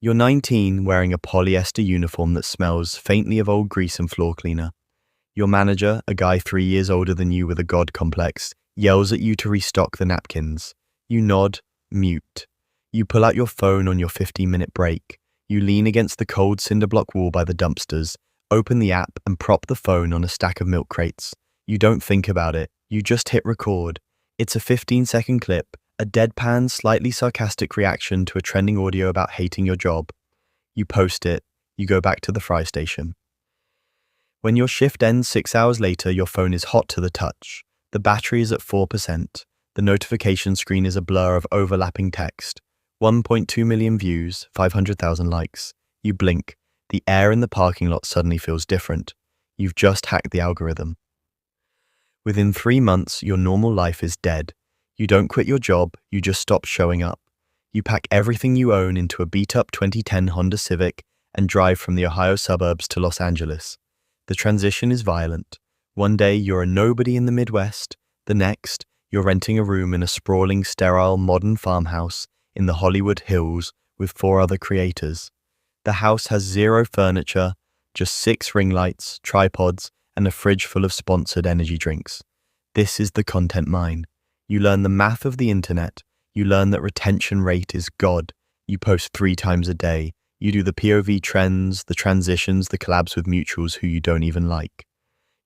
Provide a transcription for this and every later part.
You're 19, wearing a polyester uniform that smells faintly of old grease and floor cleaner. Your manager, a guy 3 years older than you with a god complex, yells at you to restock the napkins. You nod, mute. You pull out your phone on your 15-minute break. You lean against the cold cinder block wall by the dumpsters, open the app and prop the phone on a stack of milk crates. You don't think about it. You just hit record. It's a 15-second clip, a deadpan, slightly sarcastic reaction to a trending audio about hating your job. You post it. You go back to the fry station. When your shift ends 6 hours later, your phone is hot to the touch. The battery is at 4%. The notification screen is a blur of overlapping text. 1.2 million views, 500,000 likes. You blink. The air in the parking lot suddenly feels different. You've just hacked the algorithm. Within 3 months, your normal life is dead. You don't quit your job, you just stop showing up. You pack everything you own into a beat-up 2010 Honda Civic and drive from the Ohio suburbs to Los Angeles. The transition is violent. One day, you're a nobody in the Midwest. The next, you're renting a room in a sprawling, sterile, modern farmhouse in the Hollywood Hills with 4 other creators. The house has 0 furniture, just 6 ring lights, tripods, and a fridge full of sponsored energy drinks. This is the content mine. You learn the math of the internet. You learn that retention rate is God. You post 3 times a day. You do the POV trends, the transitions, the collabs with mutuals who you don't even like.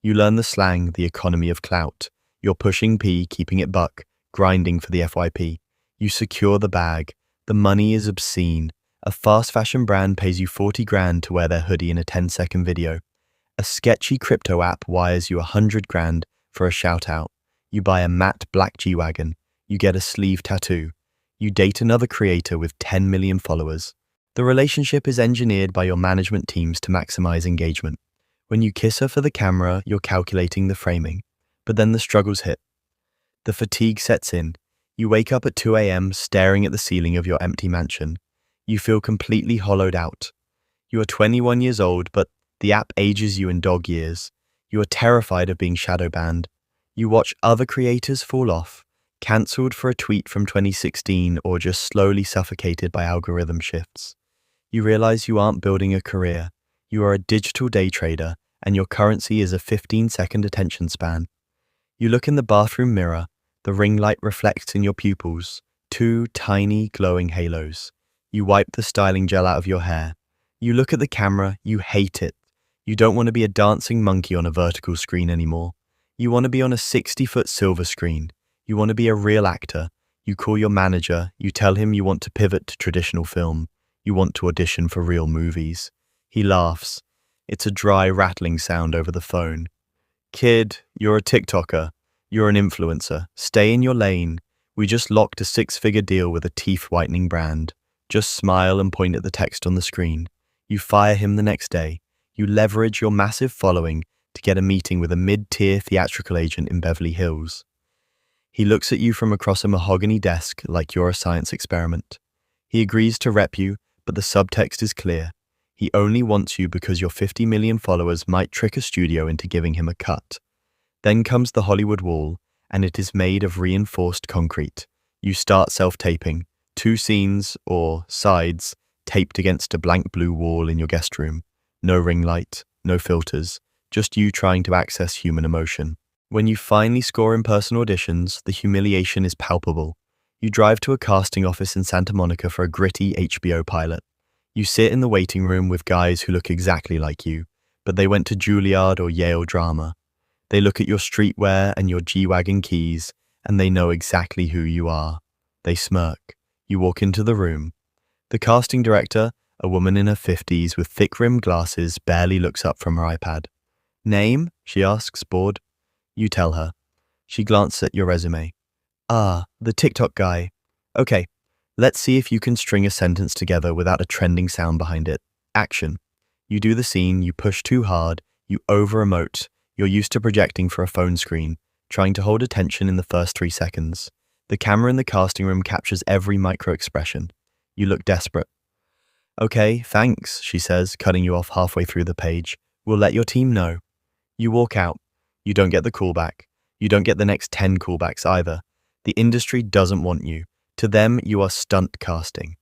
You learn the slang, the economy of clout. You're pushing P, keeping it buck, grinding for the FYP. You secure the bag. The money is obscene. A fast fashion brand pays you 40 grand to wear their hoodie in a 10-second video. A sketchy crypto app wires you 100 grand for a shout out. You buy a matte black G-Wagon. You get a sleeve tattoo. You date another creator with 10 million followers. The relationship is engineered by your management teams to maximize engagement. When you kiss her for the camera, you're calculating the framing. But then the struggles hit. The fatigue sets in. You wake up at 2 a.m. staring at the ceiling of your empty mansion. You feel completely hollowed out. You are 21 years old, but the app ages you in dog years. You are terrified of being shadow banned. You watch other creators fall off, cancelled for a tweet from 2016 or just slowly suffocated by algorithm shifts. You realize you aren't building a career. You are a digital day trader, and your currency is a 15-second attention span. You look in the bathroom mirror. The ring light reflects in your pupils, 2 tiny glowing halos. You wipe the styling gel out of your hair. You look at the camera. You hate it. You don't want to be a dancing monkey on a vertical screen anymore. You want to be on a 60-foot silver screen. You want to be a real actor. You call your manager. You tell him you want to pivot to traditional film. You want to audition for real movies. He laughs. It's a dry, rattling sound over the phone. Kid, you're a TikToker. You're an influencer. Stay in your lane. We just locked a 6-figure deal with a teeth-whitening brand. Just smile and point at the text on the screen. You fire him the next day. You leverage your massive following to get a meeting with a mid-tier theatrical agent in Beverly Hills. He looks at you from across a mahogany desk like you're a science experiment. He agrees to rep you, but the subtext is clear. He only wants you because your 50 million followers might trick a studio into giving him a cut. Then comes the Hollywood wall, and it is made of reinforced concrete. You start self-taping, 2 scenes, or sides, taped against a blank blue wall in your guest room. No ring light, no filters, just you trying to access human emotion. When you finally score in-person auditions, the humiliation is palpable. You drive to a casting office in Santa Monica for a gritty HBO pilot. You sit in the waiting room with guys who look exactly like you, but they went to Juilliard or Yale drama. They look at your streetwear and your G-Wagon keys, and they know exactly who you are. They smirk. You walk into the room. The casting director, a woman in her 50s with thick-rimmed glasses, barely looks up from her iPad. Name? She asks, bored. You tell her. She glances at your resume. Ah, the TikTok guy. Okay, let's see if you can string a sentence together without a trending sound behind it. Action. You do the scene, you push too hard, you over-emote. You're used to projecting for a phone screen, trying to hold attention in the first 3 seconds. The camera in the casting room captures every micro-expression. You look desperate. Okay, thanks, she says, cutting you off halfway through the page. We'll let your team know. You walk out. You don't get the callback. You don't get the next 10 callbacks either. The industry doesn't want you. To them, you are stunt casting.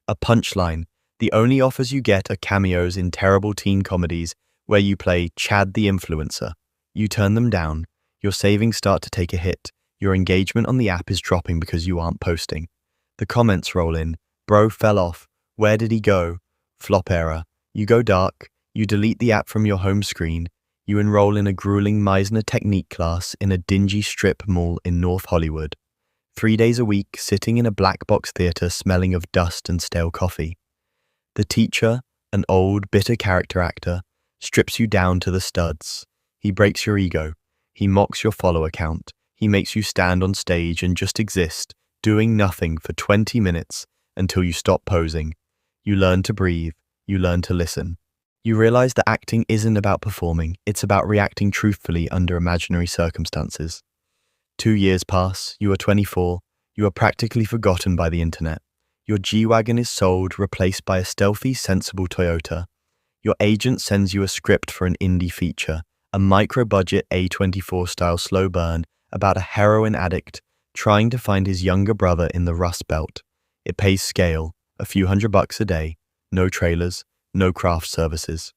A punchline, The only offers you get are cameos in terrible teen comedies where you play Chad the influencer. You turn them down, your savings start to take a hit, your engagement on the app is dropping because you aren't posting. The comments roll in, bro fell off, where did he go? Flop error. You go dark, you delete the app from your home screen, you enroll in a grueling Meisner technique class in a dingy strip mall in North Hollywood. 3 days a week, sitting in a black box theater smelling of dust and stale coffee. The teacher, an old, bitter character actor, strips you down to the studs. He breaks your ego. He mocks your follower count. He makes you stand on stage and just exist, doing nothing for 20 minutes until you stop posing. You learn to breathe. You learn to listen. You realize that acting isn't about performing. It's about reacting truthfully under imaginary circumstances. 2 years pass. You are 24. You are practically forgotten by the internet. Your G-Wagon is sold, replaced by a stealthy, sensible Toyota. Your agent sends you a script for an indie feature, a micro-budget A24-style slow burn about a heroin addict trying to find his younger brother in the Rust Belt. It pays scale, a few $100 a day, no trailers, no craft services.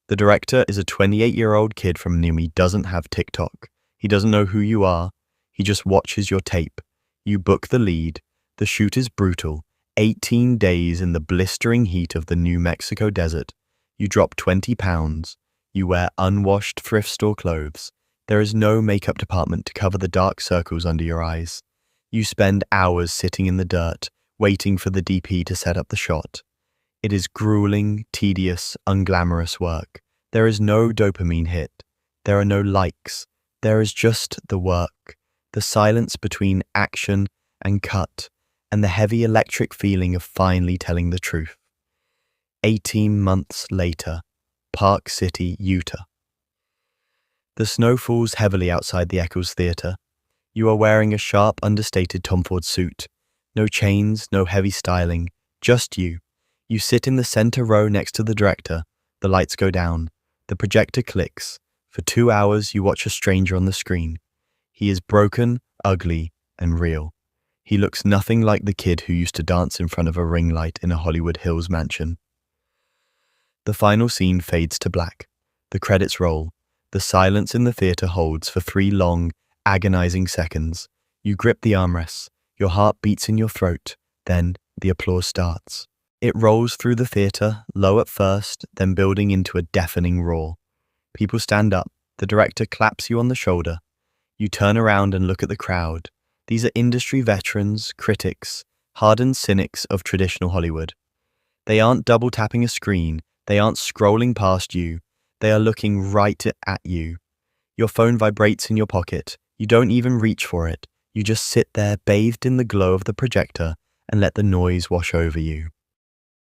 The director is a 28-year-old kid from Numi, doesn't have TikTok. He doesn't know who you are. He just watches your tape. You book the lead. The shoot is brutal. 18 days in the blistering heat of the New Mexico desert. You drop 20 pounds. You wear unwashed thrift store clothes. There is no makeup department to cover the dark circles under your eyes. You spend hours sitting in the dirt, waiting for the DP to set up the shot. It is grueling, tedious, unglamorous work. There is no dopamine hit. There are no likes. There is just the work, the silence between action and cut, and the heavy electric feeling of finally telling the truth. 18 months later, Park City, Utah. The snow falls heavily outside the Eccles Theater. You are wearing a sharp, understated Tom Ford suit. No chains, no heavy styling, just you. You sit in the center row next to the director. The lights go down. The projector clicks. For 2 hours, you watch a stranger on the screen. He is broken, ugly, and real. He looks nothing like the kid who used to dance in front of a ring light in a Hollywood Hills mansion. The final scene fades to black. The credits roll. The silence in the theater holds for 3 long, agonizing seconds. You grip the armrests. Your heart beats in your throat. Then the applause starts. It rolls through the theater, low at first, then building into a deafening roar. People stand up. The director claps you on the shoulder. You turn around and look at the crowd. These are industry veterans, critics, hardened cynics of traditional Hollywood. They aren't double-tapping a screen. They aren't scrolling past you. They are looking right at you. Your phone vibrates in your pocket. You don't even reach for it. You just sit there bathed in the glow of the projector and let the noise wash over you.